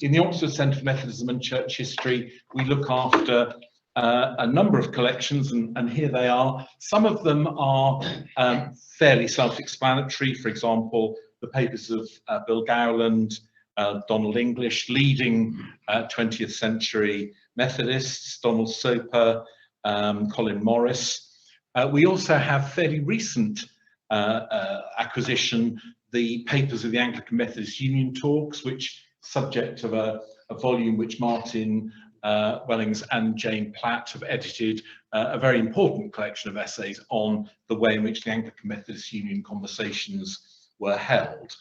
In the Oxford Centre for Methodism and Church History, we look after a number of collections, and here they are. Some of them are fairly self-explanatory. For example, the papers of Bill Gowland, Donald English, leading 20th century Methodists, Donald Soper, Colin Morris. We also have fairly recent acquisition, the papers of the Anglican Methodist Union Talks, which subject of a volume which Martin Wellings and Jane Platt have edited, a very important collection of essays on the way in which the Anglican Methodist Union conversations were held.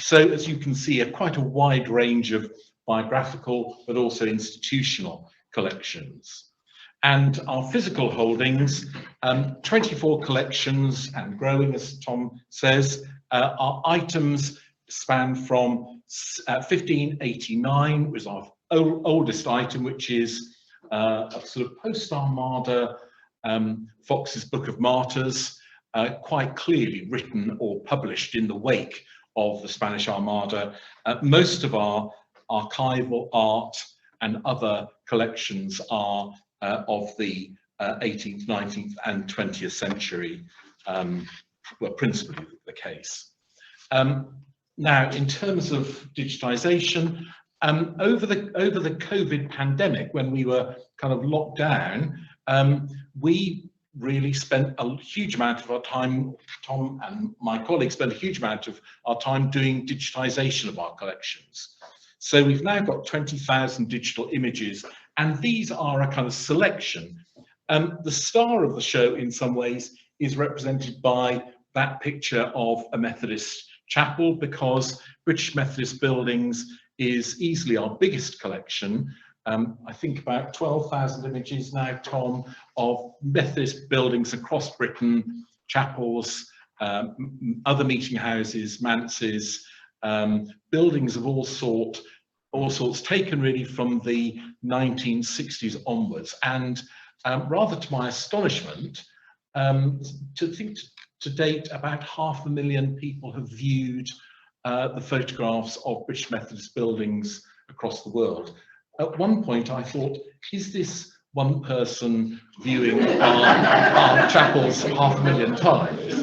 So as you can see, quite a wide range of biographical but also institutional collections. And our physical holdings, 24 collections and growing, as Tom says. Our items span from 1589, was our oldest item, which is a sort of post-Armada Fox's Book of Martyrs, quite clearly written or published in the wake of the Spanish Armada. Most of our archival art and other collections are of the 18th, 19th and 20th century, were principally the case. Now, in terms of digitization, over the COVID pandemic, when we were kind of locked down, we really spent a huge amount of our time, Tom and my colleagues spent a huge amount of our time doing digitization of our collections. So we've now got 20,000 digital images, and these are a kind of selection. The star of the show in some ways is represented by that picture of a Methodist chapel, because British Methodist Buildings is easily our biggest collection. I think about 12,000 images now, Tom, of Methodist buildings across Britain, chapels, other meeting houses, manses, buildings of all sorts, taken really from the 1960s onwards. And rather to my astonishment, to date, about 500,000 people have viewed the photographs of British Methodist buildings across the world. At one point I thought, is this one person viewing our chapels 500,000 times?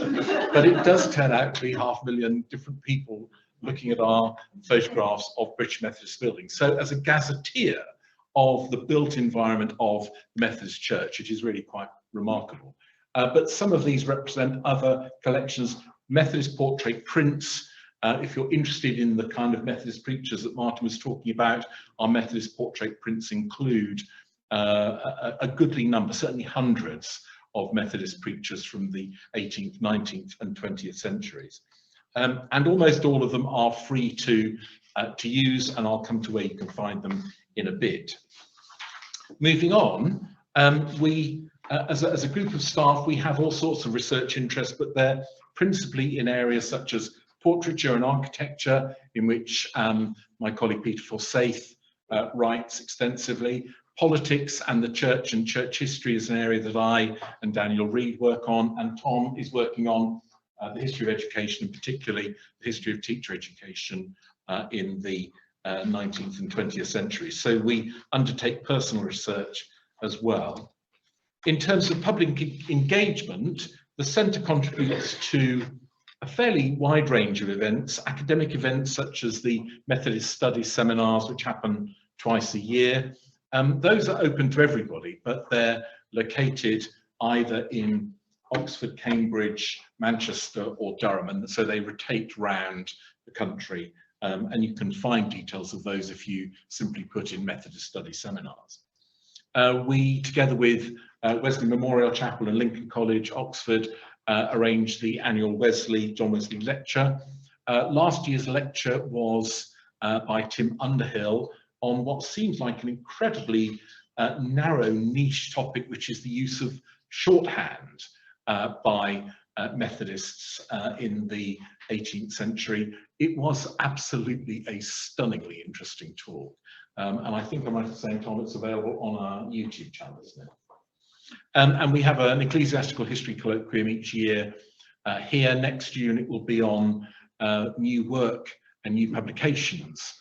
But it does turn out to be 500,000 different people looking at our photographs of British Methodist buildings. So as a gazetteer of the built environment of the Methodist Church, it is really quite remarkable. But some of these represent other collections, Methodist portrait prints. If you're interested in the kind of Methodist preachers that Martin was talking about, our Methodist portrait prints include a goodly number, certainly hundreds of Methodist preachers from the 18th, 19th and 20th centuries. And almost all of them are free to use, and I'll come to where you can find them in a bit. Moving on, as a group of staff, we have all sorts of research interests, but they're principally in areas such as portraiture and architecture, in which my colleague Peter Forsyth writes extensively. Politics and the church and church history is an area that I and Daniel Reed work on, and Tom is working on the history of education, and particularly the history of teacher education in the 19th and 20th centuries. So we undertake personal research as well. In terms of public engagement, the Centre contributes to a fairly wide range of events, academic events such as the Methodist Studies seminars, which happen twice a year. Those are open to everybody, but they're located either in Oxford, Cambridge, Manchester or Durham, and so they rotate round the country, and you can find details of those if you simply put in Methodist Studies seminars. We, together with Wesley Memorial Chapel and Lincoln College, Oxford, arranged the annual John Wesley lecture. Last year's lecture was by Tim Underhill on what seems like an incredibly narrow niche topic, which is the use of shorthand by Methodists in the 18th century. It was absolutely a stunningly interesting talk. And I think I'm right in saying, Tom, it's available on our YouTube channel, isn't it? And we have an ecclesiastical history colloquium each year here. Next year, and it will be on new work and new publications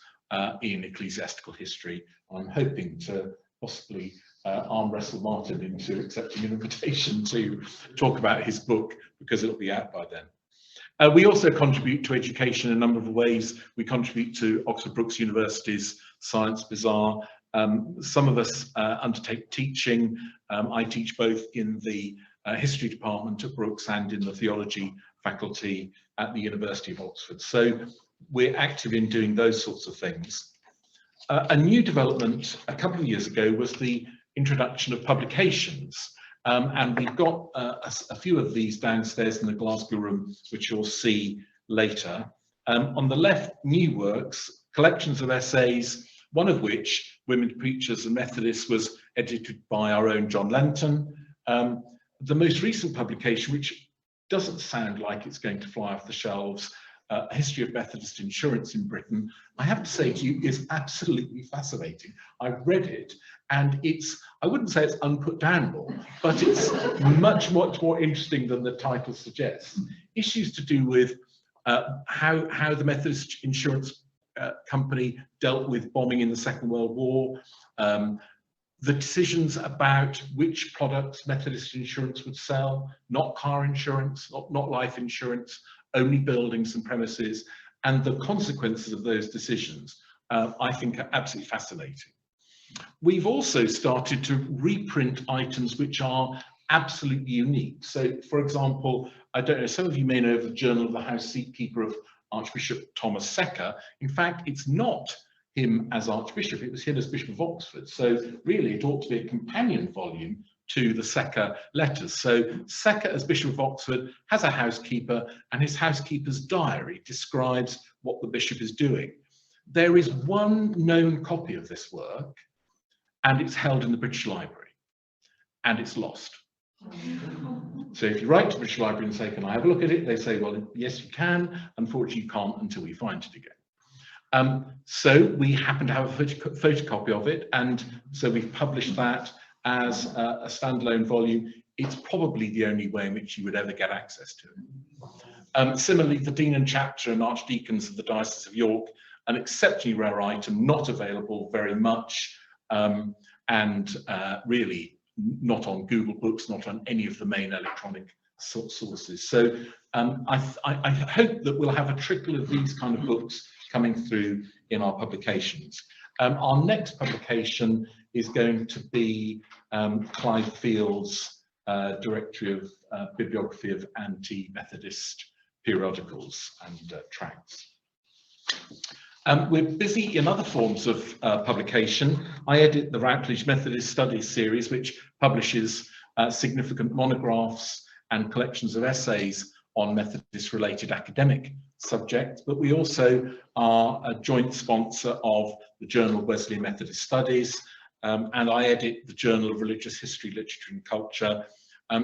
in ecclesiastical history. I'm hoping to possibly arm wrestle Martin into accepting an invitation to talk about his book, because it'll be out by then. We also contribute to education in a number of ways. We contribute to Oxford Brookes University's Science Bazaar. Some of us undertake teaching. I teach both in the history department at Brookes and in the theology faculty at the University of Oxford. So we're active in doing those sorts of things. A new development a couple of years ago was the introduction of publications. And we've got a few of these downstairs in the Glasgow room, which you'll see later. On the left, new works, collections of essays, one of which, Women Preachers and Methodists, was edited by our own John Lenton. The most recent publication, which doesn't sound like it's going to fly off the shelves, A History of Methodist Insurance in Britain, I have to say to you, is absolutely fascinating. I've read it, and it's, I wouldn't say it's unputdownable, but it's much more interesting than the title suggests. Issues to do with how the Methodist Insurance Company dealt with bombing in the Second World War, the decisions about which products Methodist Insurance would sell, not car insurance, not life insurance, only buildings and premises, and the consequences of those decisions, I think, are absolutely fascinating. We've also started to reprint items which are absolutely unique. So, for example, I don't know, some of you may know of the Journal of the House Seatkeeper of Archbishop Thomas Secker. In fact, it's not him as Archbishop, it was him as Bishop of Oxford. So really, it ought to be a companion volume to the Secker letters. So Secker as Bishop of Oxford has a housekeeper, and his housekeeper's diary describes what the bishop is doing. There is one known copy of this work, and it's held in the British Library, and it's lost. So if you write to the British Library and say, can I have a look at it? They say, well, yes, you can. Unfortunately, you can't until we find it again. So we happen to have a photocopy of it, and so we've published that as a standalone volume. It's probably the only way in which you would ever get access to it. Similarly, the Dean and Chapter and Archdeacons of the Diocese of York, an exceptionally rare item, not available very much, and really not on Google Books, not on any of the main electronic sources. So I hope that we'll have a trickle of these kind of books coming through in our publications. Our next publication is going to be Clive Field's Directory of Bibliography of Anti-Methodist Periodicals and Tracts. We're busy in other forms of publication. I edit the Routledge Methodist Studies series, which publishes significant monographs and collections of essays on Methodist-related academic subjects, but we also are a joint sponsor of the Journal of Wesleyan Methodist Studies, and I edit the Journal of Religious History, Literature and Culture.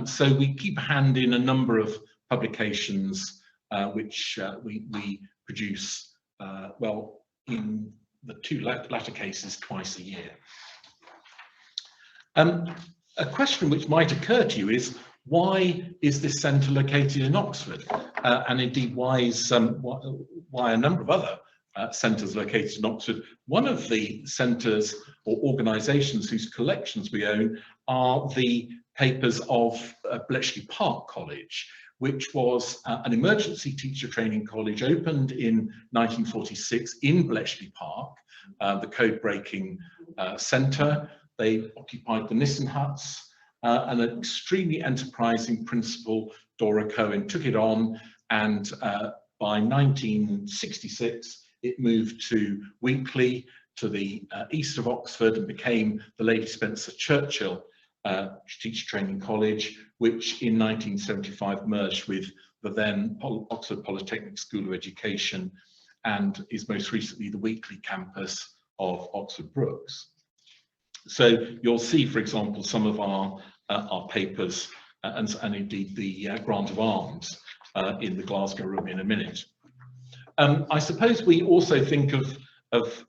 So we keep a hand in a number of publications which we produce, well, in the two latter cases, twice a year. A question which might occur to you is, why is this centre located in Oxford? And indeed, why a number of other centres located in Oxford? One of the centres or organisations whose collections we own are the papers of Bletchley Park College, which was an emergency teacher training college opened in 1946 in Bletchley Park, the code-breaking centre. They occupied the Nissen huts. And an extremely enterprising principal, Dora Cohen, took it on, and by 1966 it moved to Weekley, to the east of Oxford, and became the Lady Spencer Churchill Teacher Training College, which in 1975 merged with the then Oxford Polytechnic School of Education, and is most recently the Weekley campus of Oxford Brookes. So you'll see, for example, some of our papers and indeed the grant of arms in the Glasgow room in a minute. I suppose we also think of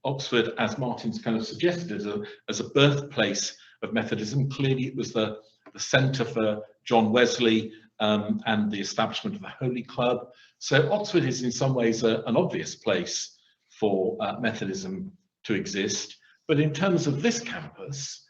Oxford, as Martin's kind of suggested, as a birthplace of Methodism. Clearly, it was the centre for John Wesley and the establishment of the Holy Club. So Oxford is in some ways an obvious place for Methodism to exist. But in terms of this campus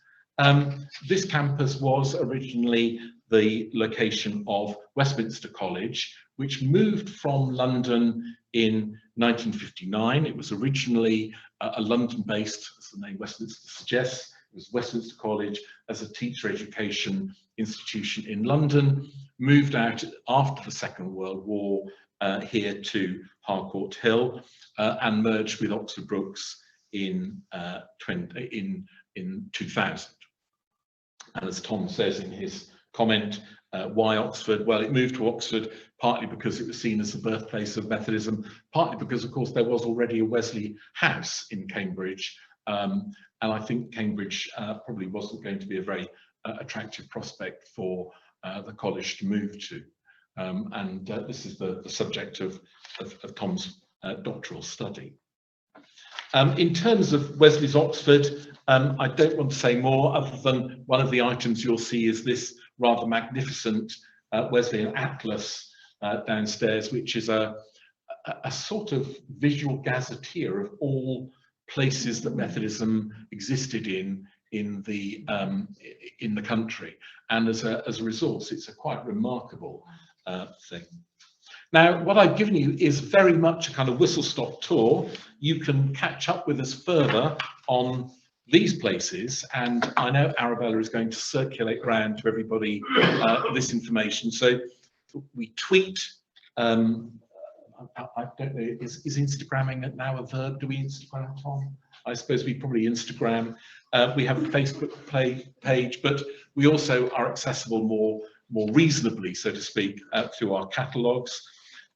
was originally the location of Westminster College, which moved from London in 1959. It was originally a London-based, as the name Westminster suggests. It was Westminster College as a teacher education institution in London, moved out after the Second World War here to Harcourt Hill, and merged with Oxford Brookes in 2000. And as Tom says in his comment, why Oxford? Well, it moved to Oxford partly because it was seen as the birthplace of Methodism, partly because, of course, there was already a Wesley house in Cambridge, and I think Cambridge probably wasn't going to be a very attractive prospect for the college to move to. And this is the subject of Tom's doctoral study. In terms of Wesley's Oxford, I don't want to say more other than one of the items you'll see is this rather magnificent Wesleyan atlas downstairs, which is a sort of visual gazetteer of all places that Methodism existed in the country, and as a resource, it's a quite remarkable thing. Now, what I've given you is very much a kind of whistle-stop tour. You can catch up with us further on these places, and I know Arabella is going to circulate around to everybody this information. So we tweet. I don't know, is Instagramming now a verb? Do we Instagram, Tom? I suppose we probably Instagram. We have a Facebook page, but we also are accessible more reasonably, so to speak, through our catalogues.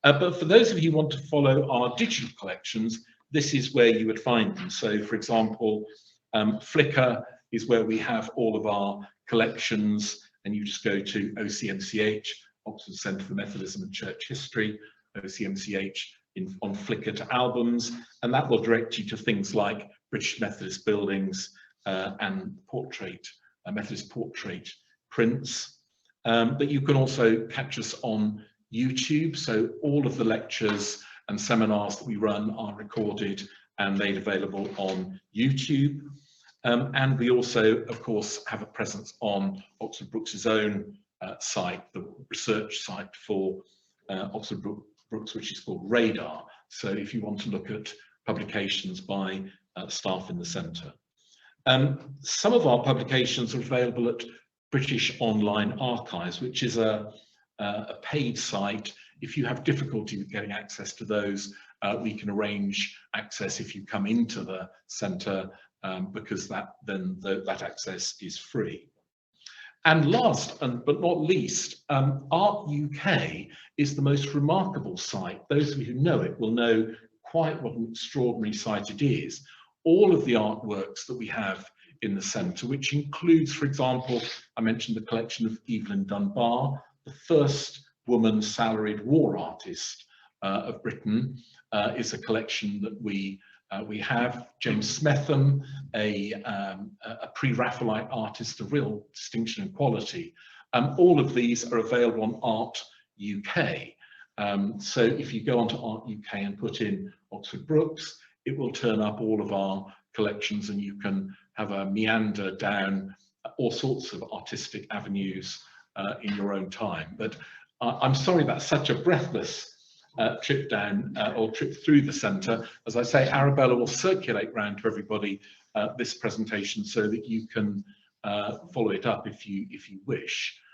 But for those of you who want to follow our digital collections, this is where you would find them. So, for example, Flickr is where we have all of our collections, and you just go to OCMCH, Oxford Centre for Methodism and Church History, OCMCH on Flickr to albums, and that will direct you to things like British Methodist buildings and Methodist portrait prints. But you can also catch us on YouTube, so all of the lectures and seminars that we run are recorded and made available on YouTube. And we also, of course, have a presence on Oxford Brookes' own site, the research site for Oxford Brookes, which is called Radar. So if you want to look at publications by staff in the centre. Some of our publications are available at British Online Archives, which is a paid site. If you have difficulty with getting access to those, we can arrange access if you come into the centre, because that access is free. And last but not least, Art UK is the most remarkable site. Those of you who know it will know quite what an extraordinary site it is. All of the artworks that we have in the centre, which includes, for example, I mentioned the collection of Evelyn Dunbar, the first woman salaried war artist of Britain, is a collection that we have. James Smetham, a pre-Raphaelite artist of real distinction and quality. All of these are available on Art UK. So if you go onto Art UK and put in Oxford Brookes, it will turn up all of our collections, and you can have a meander down all sorts of artistic avenues in your own time. But I'm sorry that's such a breathless trip down or trip through the centre. As I say, Arabella will circulate round to everybody this presentation so that you can follow it up if you wish.